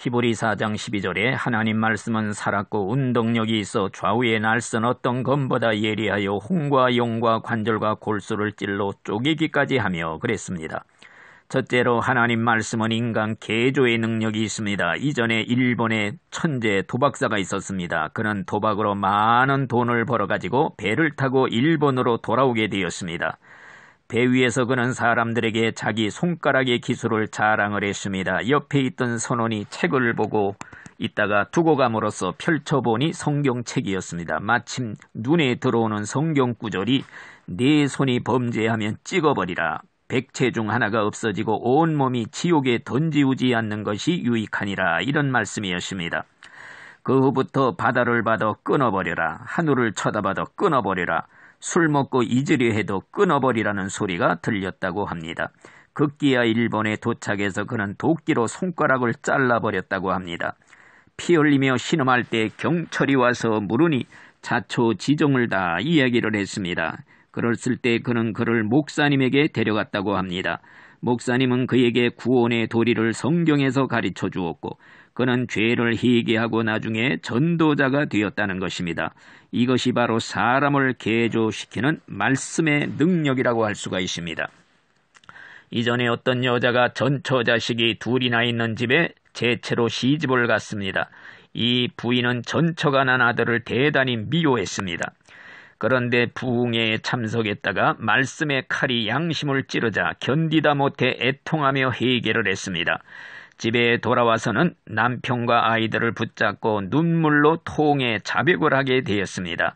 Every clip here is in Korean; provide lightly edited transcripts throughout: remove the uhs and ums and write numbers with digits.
히브리 4장 12절에 하나님 말씀은 살았고 운동력이 있어 좌우에 날선 어떤 검보다 예리하여 홍과 용과 관절과 골수를 찔러 쪼개기까지 하며 그랬습니다. 첫째로 하나님 말씀은 인간 개조의 능력이 있습니다. 이전에 일본에 천재 도박사가 있었습니다. 그는 도박으로 많은 돈을 벌어가지고 배를 타고 일본으로 돌아오게 되었습니다. 배 위에서 그는 사람들에게 자기 손가락의 기술을 자랑을 했습니다. 옆에 있던 선원이 책을 보고 있다가 두고 감으로써 펼쳐보니 성경책이었습니다. 마침 눈에 들어오는 성경 구절이 네 손이 범죄하면 찍어버리라. 백체 중 하나가 없어지고 온몸이 지옥에 던지우지 않는 것이 유익하니라. 이런 말씀이었습니다. 그 후부터 바다를 봐도 끊어버려라. 하늘을 쳐다봐도 끊어버려라. 술 먹고 잊으려 해도 끊어버리라는 소리가 들렸다고 합니다. 급기야 일본에 도착해서 그는 도끼로 손가락을 잘라버렸다고 합니다. 피 흘리며 신음할 때 경찰이 와서 물으니 자초지종을 다 이야기를 했습니다. 그랬을 때 그는 그를 목사님에게 데려갔다고 합니다. 목사님은 그에게 구원의 도리를 성경에서 가르쳐 주었고 그는 죄를 회개하고 나중에 전도자가 되었다는 것입니다. 이것이 바로 사람을 개조시키는 말씀의 능력이라고 할 수가 있습니다. 이전에 어떤 여자가 전처 자식이 둘이나 있는 집에 재채로 시집을 갔습니다. 이 부인은 전처가 난 아들을 대단히 미워했습니다. 그런데 부흥회에 참석했다가 말씀의 칼이 양심을 찌르자 견디다 못해 애통하며 회개를 했습니다. 집에 돌아와서는 남편과 아이들을 붙잡고 눈물로 통에 자백을 하게 되었습니다.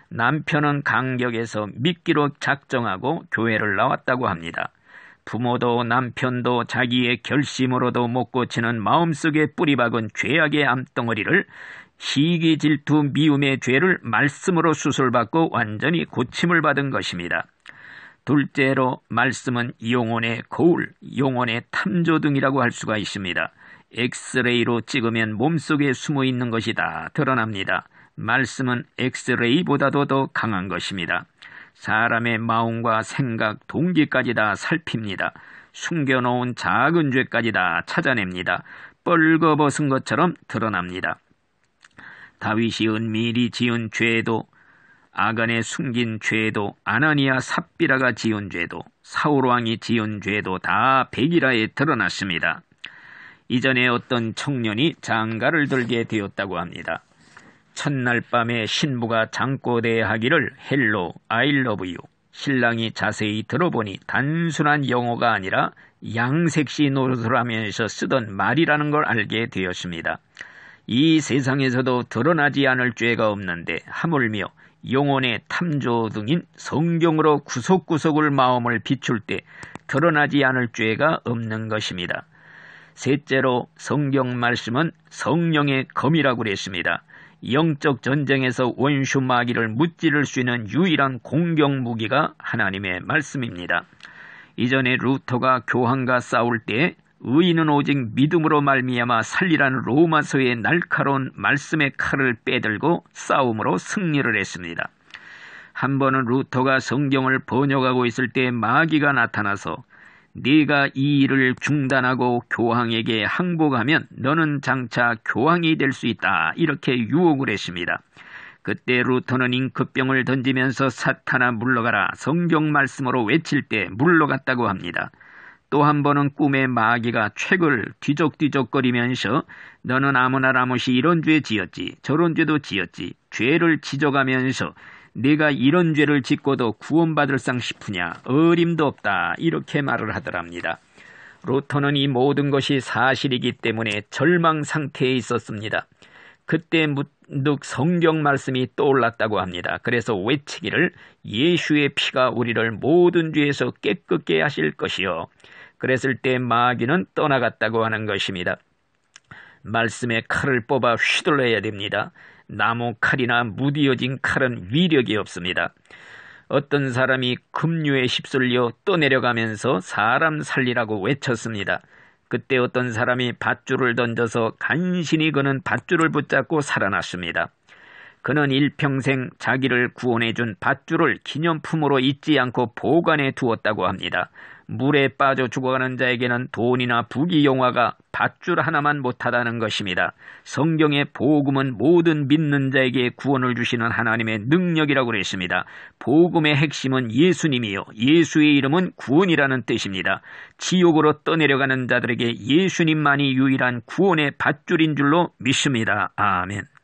남편은 강격해서 믿기로 작정하고 교회를 나왔다고 합니다. 부모도 남편도 자기의 결심으로도 못 고치는 마음속에 뿌리박은 죄악의 암덩어리를 시기, 질투, 미움의 죄를 말씀으로 수술받고 완전히 고침을 받은 것입니다. 둘째로 말씀은 영혼의 거울, 영혼의 탐조등이라고 할 수가 있습니다. 엑스레이로 찍으면 몸속에 숨어있는 것이 다 드러납니다. 말씀은 엑스레이보다도 더 강한 것입니다. 사람의 마음과 생각, 동기까지 다 살핍니다. 숨겨놓은 작은 죄까지 다 찾아냅니다. 뻘거벗은 것처럼 드러납니다. 다윗이 은밀히 지은 죄도, 아간에 숨긴 죄도, 아나니아 삽비라가 지은 죄도, 사울왕이 지은 죄도 다 백일하에 드러났습니다. 이전에 어떤 청년이 장가를 들게 되었다고 합니다. 첫날 밤에 신부가 장꼬대에 하기를 헬로, I love you. 신랑이 자세히 들어보니 단순한 영어가 아니라 양색시 노릇을 하면서 쓰던 말이라는 걸 알게 되었습니다. 이 세상에서도 드러나지 않을 죄가 없는데 하물며 영혼의 탐조등인 성경으로 구석구석을 마음을 비출 때 드러나지 않을 죄가 없는 것입니다. 셋째로 성경 말씀은 성령의 검이라고 그랬습니다. 영적 전쟁에서 원수 마귀를 무찌를 수 있는 유일한 공격 무기가 하나님의 말씀입니다. 이전에 루터가 교황과 싸울 때 의인은 오직 믿음으로 말미암아 살리라는 로마서의 날카로운 말씀의 칼을 빼들고 싸움으로 승리를 했습니다. 한 번은 루터가 성경을 번역하고 있을 때 마귀가 나타나서 네가 이 일을 중단하고 교황에게 항복하면 너는 장차 교황이 될 수 있다. 이렇게 유혹을 했습니다. 그때 루터는 잉크병을 던지면서 사탄아 물러가라 성경 말씀으로 외칠 때 물러갔다고 합니다. 또 한 번은 꿈에 마귀가 책을 뒤적뒤적거리면서 너는 아무나 라못이 이런 죄 지었지 저런 죄도 지었지 죄를 지적하면서 네가 이런 죄를 짓고도 구원받을 상 싶으냐 어림도 없다 이렇게 말을 하더랍니다. 루터는 이 모든 것이 사실이기 때문에 절망 상태에 있었습니다. 그때 문득 성경 말씀이 떠올랐다고 합니다. 그래서 외치기를 예수의 피가 우리를 모든 죄에서 깨끗게 하실 것이요. 그랬을 때 마귀는 떠나갔다고 하는 것입니다. 말씀의 칼을 뽑아 휘둘러야 됩니다. 나무 칼이나 무디어진 칼은 위력이 없습니다. 어떤 사람이 급류에 휩쓸려 떠내려가면서 사람 살리라고 외쳤습니다. 그때 어떤 사람이 밧줄을 던져서 간신히 그는 밧줄을 붙잡고 살아났습니다. 그는 일평생 자기를 구원해준 밧줄을 기념품으로 잊지 않고 보관해 두었다고 합니다. 물에 빠져 죽어가는 자에게는 돈이나 부귀 영화가 밧줄 하나만 못하다는 것입니다. 성경의 복음은 모든 믿는 자에게 구원을 주시는 하나님의 능력이라고 그랬습니다. 복음의 핵심은 예수님이요, 예수의 이름은 구원이라는 뜻입니다. 지옥으로 떠내려가는 자들에게 예수님만이 유일한 구원의 밧줄인 줄로 믿습니다. 아멘.